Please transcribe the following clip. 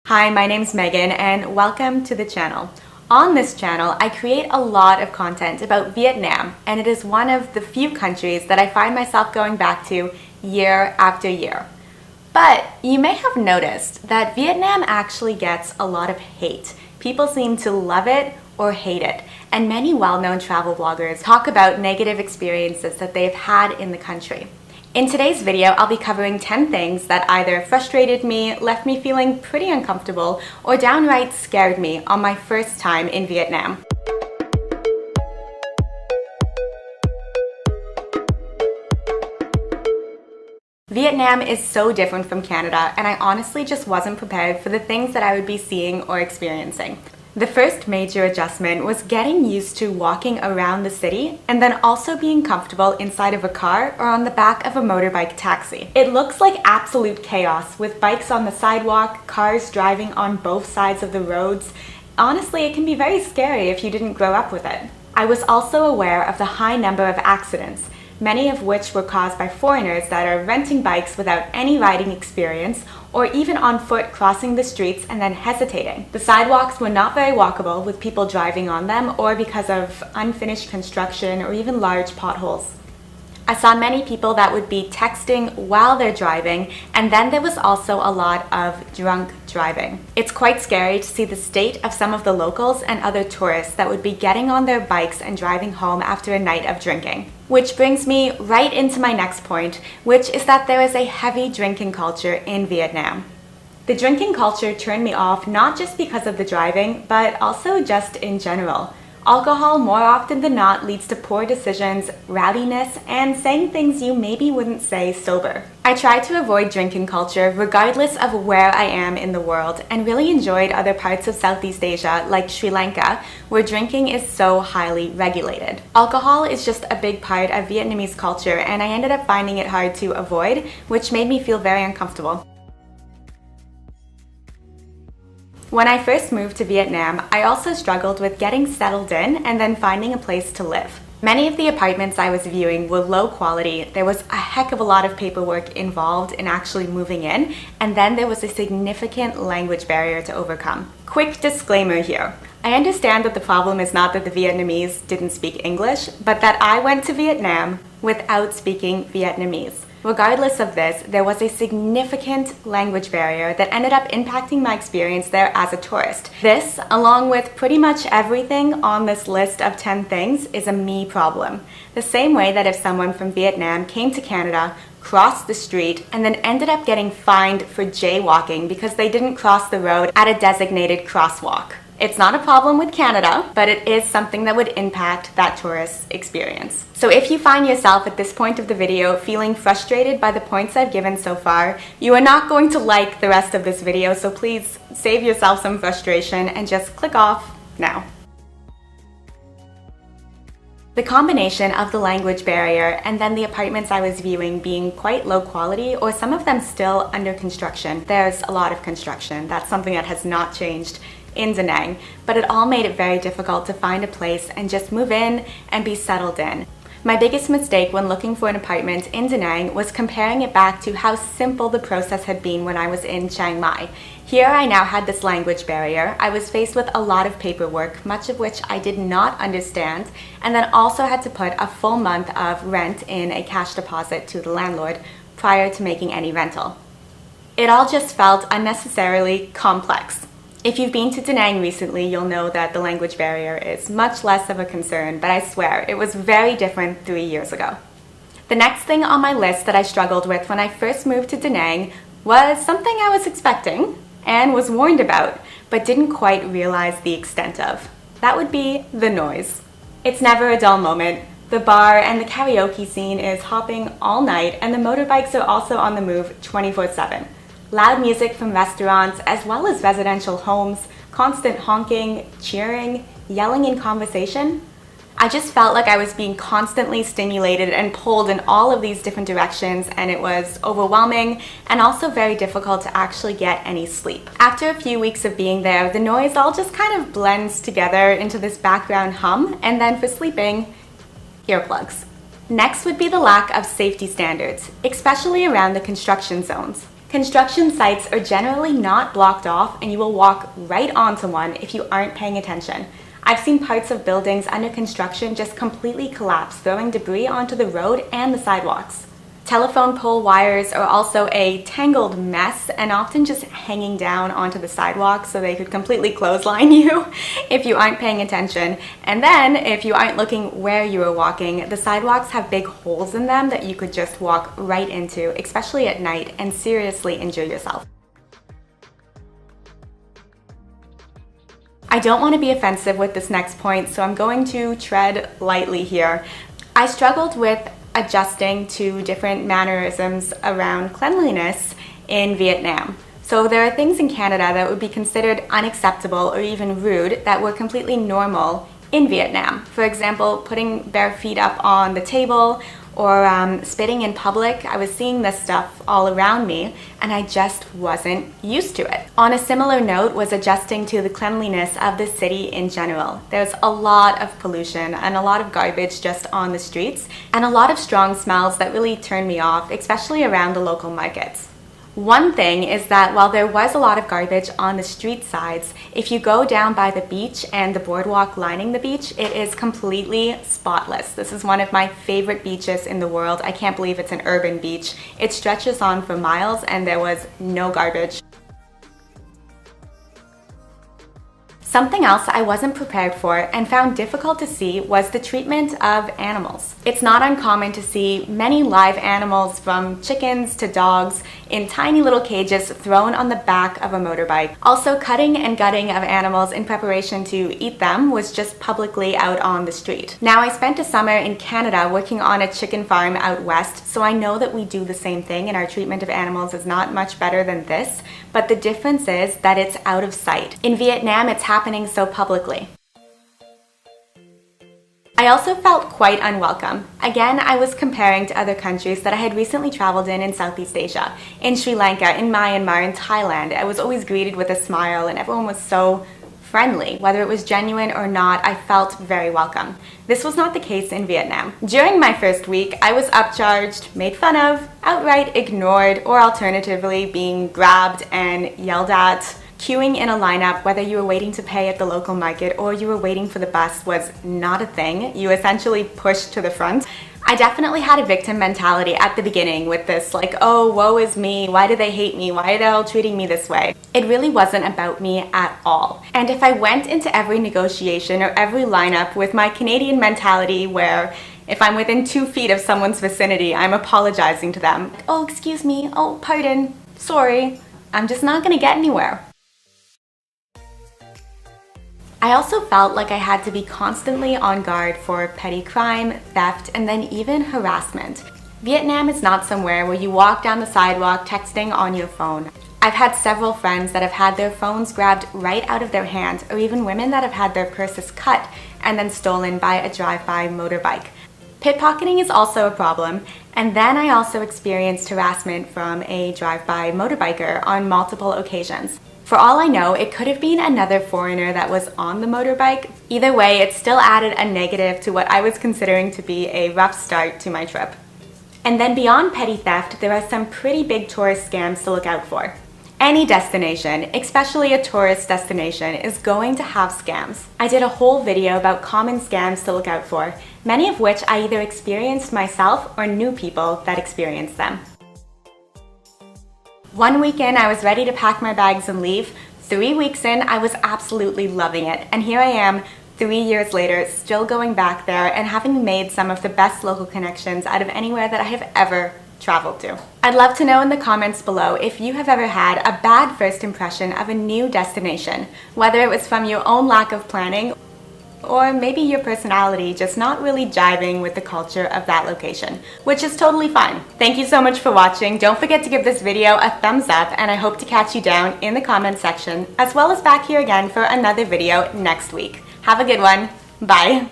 Hi, my name's Megan and welcome to the channel. On this channel, I create a lot of content about Vietnam, and it is one of the few countries that I find myself going back to year after year. But you may have noticed that Vietnam actually gets a lot of hate. People seem to love it or hate it, and many well-known travel bloggers talk about negative experiences that they've had in the country. In today's video, I'll be covering 10 things that either frustrated me, left me feeling pretty uncomfortable, or downright scared me on my first time in Vietnam. Vietnam is so different from Canada, and I honestly just wasn't prepared for the things that I would be seeing or experiencing. The first major adjustment was getting used to walking around the city and then also being comfortable inside of a car or on the back of a motorbike taxi. It looks like absolute chaos with bikes on the sidewalk, cars driving on both sides of the roads. Honestly, it can be very scary if you didn't grow up with it. I was also aware of the high number of accidents, many of which were caused by foreigners that are renting bikes without any riding experience or even on foot crossing the streets and then hesitating. The sidewalks were not very walkable with people driving on them or because of unfinished construction or even large potholes. I saw many people that would be texting while they're driving, and then there was also a lot of drunk driving. It's quite scary to see the state of some of the locals and other tourists that would be getting on their bikes and driving home after a night of drinking. Which brings me right into my next point, which is that there is a heavy drinking culture in Vietnam. The drinking culture turned me off not just because of the driving, but also just in general. Alcohol more often than not leads to poor decisions, rowdiness, and saying things you maybe wouldn't say sober. I try to avoid drinking culture regardless of where I am in the world, and really enjoyed other parts of Southeast Asia like Sri Lanka, where drinking is so highly regulated. Alcohol is just a big part of Vietnamese culture, and I ended up finding it hard to avoid, which made me feel very uncomfortable. When I first moved to Vietnam, I also struggled with getting settled in and then finding a place to live. Many of the apartments I was viewing were low quality. There was a heck of a lot of paperwork involved in actually moving in, and then there was a significant language barrier to overcome. Quick disclaimer here. I understand that the problem is not that the Vietnamese didn't speak English, but that I went to Vietnam without speaking Vietnamese. Regardless of this, there was a significant language barrier that ended up impacting my experience there as a tourist. This, along with pretty much everything on this list of 10 things, is a me problem. The same way that if someone from Vietnam came to Canada, crossed the street, and then ended up getting fined for jaywalking because they didn't cross the road at a designated crosswalk. It's not a problem with Canada, but it is something that would impact that tourist experience. So if you find yourself at this point of the video feeling frustrated by the points I've given so far, you are not going to like the rest of this video, so please save yourself some frustration and just click off now. The combination of the language barrier and then the apartments I was viewing being quite low quality, or some of them still under construction. There's a lot of construction. That's something that has not changed in Da Nang, but it all made it very difficult to find a place and just move in and be settled in. My biggest mistake when looking for an apartment in Da Nang was comparing it back to how simple the process had been when I was in Chiang Mai. Here I now had this language barrier. I was faced with a lot of paperwork, much of which I did not understand, and then also had to put a full month of rent in a cash deposit to the landlord prior to making any rental. It all just felt unnecessarily complex. If you've been to Da Nang recently, you'll know that the language barrier is much less of a concern, but I swear, it was very different 3 years ago. The next thing on my list that I struggled with when I first moved to Da Nang was something I was expecting and was warned about, but didn't quite realize the extent of. That would be the noise. It's never a dull moment. The bar and the karaoke scene is hopping all night, and the motorbikes are also on the move 24/7. Loud music from restaurants as well as residential homes, constant honking, cheering, yelling in conversation. I just felt like I was being constantly stimulated and pulled in all of these different directions, and it was overwhelming and also very difficult to actually get any sleep. After a few weeks of being there, the noise all just kind of blends together into this background hum, and then for sleeping, earplugs. Next would be the lack of safety standards, especially around the construction zones. Construction sites are generally not blocked off, and you will walk right onto one if you aren't paying attention. I've seen parts of buildings under construction just completely collapse, throwing debris onto the road and the sidewalks. Telephone pole wires are also a tangled mess and often just hanging down onto the sidewalk so they could completely clothesline you if you aren't paying attention. And then if you aren't looking where you are walking, the sidewalks have big holes in them that you could just walk right into, especially at night, and seriously injure yourself. I don't want to be offensive with this next point, so I'm going to tread lightly here. I struggled with adjusting to different mannerisms around cleanliness in Vietnam. So there are things in Canada that would be considered unacceptable or even rude that were completely normal in Vietnam. For example, putting bare feet up on the table or spitting in public. I was seeing this stuff all around me and I just wasn't used to it. On a similar note was adjusting to the cleanliness of the city in general. There's a lot of pollution and a lot of garbage just on the streets and a lot of strong smells that really turn me off, especially around the local markets. One thing is that while there was a lot of garbage on the street sides, if you go down by the beach and the boardwalk lining the beach, it is completely spotless. This is one of my favorite beaches in the world. I can't believe it's an urban beach. It stretches on for miles and there was no garbage. Something else I wasn't prepared for and found difficult to see was the treatment of animals. It's not uncommon to see many live animals, from chickens to dogs, in tiny little cages thrown on the back of a motorbike. Also, cutting and gutting of animals in preparation to eat them was just publicly out on the street. Now, I spent a summer in Canada working on a chicken farm out west, so I know that we do the same thing and our treatment of animals is not much better than this, but the difference is that it's out of sight. In Vietnam, it's happening so publicly. I also felt quite unwelcome. Again, I was comparing to other countries that I had recently traveled in Southeast Asia. In Sri Lanka, in Myanmar, in Thailand, I was always greeted with a smile and everyone was so friendly. Whether it was genuine or not, I felt very welcome. This was not the case in Vietnam. During my first week, I was upcharged, made fun of, outright ignored, or alternatively being grabbed and yelled at. Queuing in a lineup, whether you were waiting to pay at the local market or you were waiting for the bus, was not a thing. You essentially pushed to the front. I definitely had a victim mentality at the beginning with this like, oh, woe is me, why do they hate me, why are they all treating me this way? It really wasn't about me at all. And if I went into every negotiation or every lineup with my Canadian mentality where if I'm within 2 feet of someone's vicinity, I'm apologizing to them. Oh, excuse me, oh, pardon, sorry, I'm just not gonna get anywhere. I also felt like I had to be constantly on guard for petty crime, theft, and then even harassment. Vietnam is not somewhere where you walk down the sidewalk texting on your phone. I've had several friends that have had their phones grabbed right out of their hands, or even women that have had their purses cut and then stolen by a drive-by motorbike. Pickpocketing is also a problem, and then I also experienced harassment from a drive-by motorbiker on multiple occasions. For all I know, it could have been another foreigner that was on the motorbike. Either way, it still added a negative to what I was considering to be a rough start to my trip. And then beyond petty theft, there are some pretty big tourist scams to look out for. Any destination, especially a tourist destination, is going to have scams. I did a whole video about common scams to look out for, many of which I either experienced myself or knew people that experienced them. One weekend, I was ready to pack my bags and leave. 3 weeks in, I was absolutely loving it. And here I am, 3 years later, still going back there and having made some of the best local connections out of anywhere that I have ever traveled to. I'd love to know in the comments below if you have ever had a bad first impression of a new destination, whether it was from your own lack of planning or maybe your personality just not really jiving with the culture of that location, which is totally fine. Thank you so much for watching. Don't forget to give this video a thumbs up, and I hope to catch you down in the comment section, as well as back here again for another video next week. Have a good one. Bye.